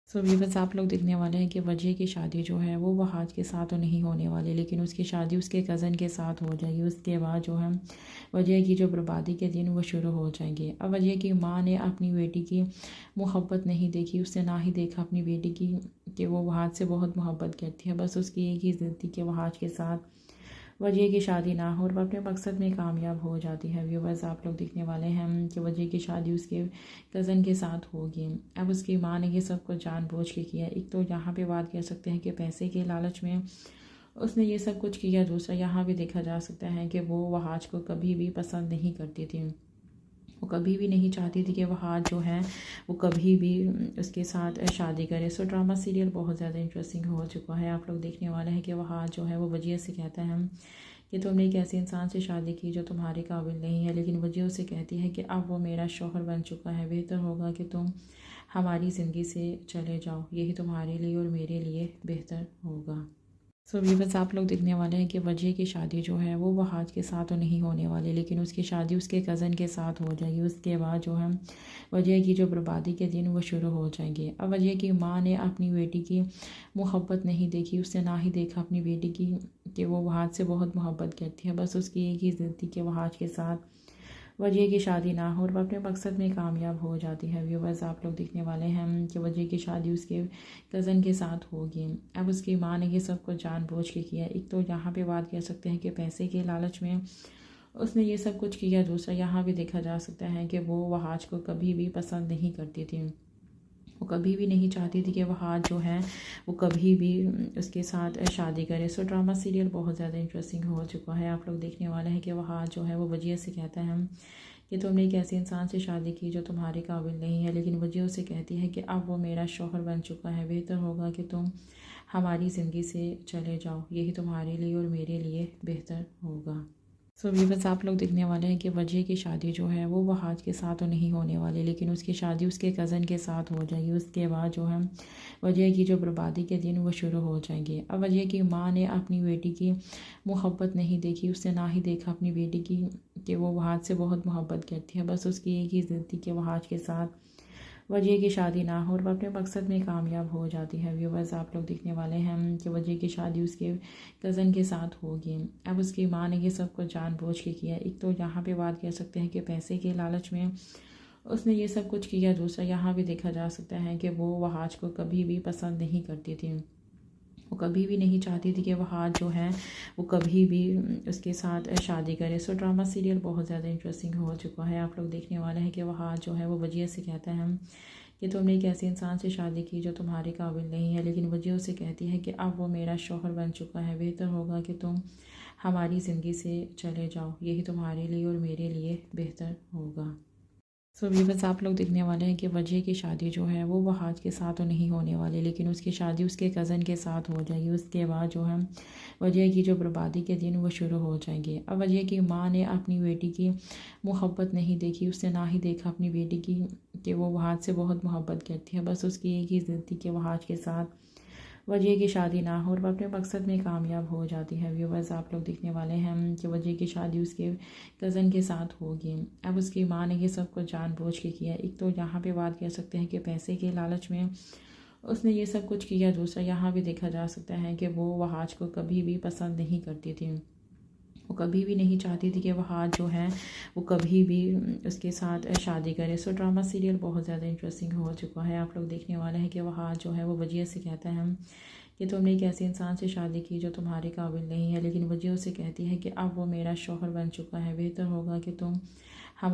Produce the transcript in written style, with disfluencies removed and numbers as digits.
So viewers, आप लोग देखने वाले हैं कि वजह की शादी जो है वो वहाज के साथ तो नहीं होने वाली, लेकिन उसकी शादी उसके कज़न के साथ हो जाएगी। उसके बाद जो है वजह की जो बर्बादी के दिन वो शुरू हो जाएंगे। अब वजह की माँ ने अपनी बेटी की मोहब्बत नहीं देखी, उसने ना ही देखा अपनी बेटी की कि वो वहाज से बहुत मोहब्बत करती है। बस उसकी एक ही ज़िद थी कि वहाज के साथ वजह की शादी ना हो और वह अपने मकसद में कामयाब हो जाती है। व्यूवर्स, आप लोग देखने वाले हैं कि वजह की शादी उसके कज़न के साथ होगी। अब उसकी माँ ने ये सब कुछ जानबूझ के किया। एक तो यहाँ पे बात कर सकते हैं कि पैसे के लालच में उसने ये सब कुछ किया। दूसरा यहाँ भी देखा जा सकता है कि वो वहाज को कभी भी पसंद नहीं करती थी। वो कभी भी नहीं चाहती थी कि वहाज जो है वो कभी भी उसके साथ शादी करे। सो ड्रामा सीरियल बहुत ज़्यादा इंटरेस्टिंग हो चुका है। आप लोग देखने वाले हैं कि वहाज जो है वो वजह से कहता है कि तुमने एक ऐसे इंसान से शादी की जो तुम्हारे काबिल नहीं है, लेकिन वजह उसे कहती है कि अब वो मेरा शौहर बन चुका है, बेहतर होगा कि तुम हमारी ज़िंदगी से चले जाओ, यही तुम्हारे लिए और मेरे लिए बेहतर होगा। सो व्यूअर्स, आप लोग देखने वाले हैं कि वजह की शादी जो है वो वहाज के साथ तो नहीं होने वाली, लेकिन उसकी शादी उसके कज़न के साथ हो जाएगी। उसके बाद जो है वजह की जो बर्बादी के दिन वो शुरू हो जाएंगे। अब वजह की माँ ने अपनी बेटी की मोहब्बत नहीं देखी, उसने ना ही देखा अपनी बेटी की कि वो वहाज से बहुत मोहब्बत करती है। बस उसकी एक ही ज़िद थी कि वहाज के साथ वजह की शादी ना हो और वह अपने मकसद में कामयाब हो जाती है। व्यूवर्स, आप लोग देखने वाले हैं कि वजह की शादी उसके कज़न के साथ होगी। अब उसकी माँ ने ये सब कुछ जानबूझ के किया। एक तो यहाँ पे बात कर सकते हैं कि पैसे के लालच में उसने ये सब कुछ किया। दूसरा यहाँ भी देखा जा सकता है कि वो वहाज को कभी भी पसंद नहीं करती थी। वो कभी भी नहीं चाहती थी कि वहाज जो है वो कभी भी उसके साथ शादी करे। सो ड्रामा सीरियल बहुत ज़्यादा इंटरेस्टिंग हो चुका है। आप लोग देखने वाले हैं कि वहाज जो है वो वजह से कहता है कि तुमने एक ऐसे इंसान से शादी की जो तुम्हारे काबिल नहीं है, लेकिन वजह उसे कहती है कि अब वो मेरा शौहर बन चुका है, बेहतर होगा कि तुम हमारी ज़िंदगी से चले जाओ, यही तुम्हारे लिए और मेरे लिए बेहतर होगा। सो व्यूअर्स, आप लोग देखने वाले हैं कि वजह की शादी जो है वो वहाज के साथ तो नहीं होने वाली, लेकिन उसकी शादी उसके कज़न के साथ हो जाएगी। उसके बाद जो है वजह की जो बर्बादी के दिन वो शुरू हो जाएंगे। अब वजह की माँ ने अपनी बेटी की मोहब्बत नहीं देखी, उसने ना ही देखा अपनी बेटी की कि वो वहाज से बहुत मोहब्बत करती है। बस उसकी एक ही ज़िद थी कि वहाज के साथ वजह की शादी ना हो और वह अपने मकसद में कामयाब हो जाती है। व्यूवर्स, आप लोग देखने वाले हैं कि वजह की शादी उसके कज़न के साथ होगी। अब उसकी माँ ने ये सब कुछ जानबूझ के किया। एक तो यहाँ पे बात कर सकते हैं कि पैसे के लालच में उसने ये सब कुछ किया। दूसरा यहाँ भी देखा जा सकता है कि वो वहाज को कभी भी पसंद नहीं करती थी। वो कभी भी नहीं चाहती थी कि वहाज जो है वो कभी भी उसके साथ शादी करे। सो ड्रामा सीरियल बहुत ज़्यादा इंटरेस्टिंग हो चुका है। आप लोग देखने वाले हैं कि वहाज जो है वो वजह से कहता है कि तुमने एक ऐसे इंसान से शादी की जो तुम्हारे काबिल नहीं है, लेकिन वजह उसे कहती है कि अब वो मेरा शौहर बन चुका है, बेहतर होगा कि तुम हमारी ज़िंदगी से चले जाओ, यही तुम्हारे लिए और मेरे लिए बेहतर होगा। सो व्यूअर्स, आप लोग देखने वाले हैं कि वजह की शादी जो है वो वहाज के साथ तो नहीं होने वाली, लेकिन उसकी शादी उसके कज़न के साथ हो जाएगी। उसके बाद जो है वजह की जो बर्बादी के दिन वो शुरू हो जाएंगे। अब वजह की माँ ने अपनी बेटी की मोहब्बत नहीं देखी, उसने ना ही देखा अपनी बेटी की कि वो वहाज से बहुत मोहब्बत करती है। बस उसकी एक ही ज़िद थी कि वहाज के साथ वजह की शादी ना हो और वह अपने मकसद में कामयाब हो जाती है। व्यूवर्स, आप लोग देखने वाले हैं कि वजह की शादी उसके कज़न के साथ होगी। अब उसकी माँ ने ये सब कुछ जानबूझ के किया। एक तो यहाँ पे बात कर सकते हैं कि पैसे के लालच में उसने ये सब कुछ किया। दूसरा यहाँ भी देखा जा सकता है कि वो वहाज को कभी भी पसंद नहीं करती थी। वो कभी भी नहीं चाहती थी कि वहाज जो है वो कभी भी उसके साथ शादी करे। सो ड्रामा सीरियल बहुत ज़्यादा इंटरेस्टिंग हो चुका है। आप लोग देखने वाले हैं कि वहाज जो है वो वजह से कहता है कि तुमने एक ऐसे इंसान से शादी की जो तुम्हारे काबिल नहीं है, लेकिन वजह उसे कहती है कि अब वो मेरा शौहर बन चुका है, बेहतर होगा कि तुम हम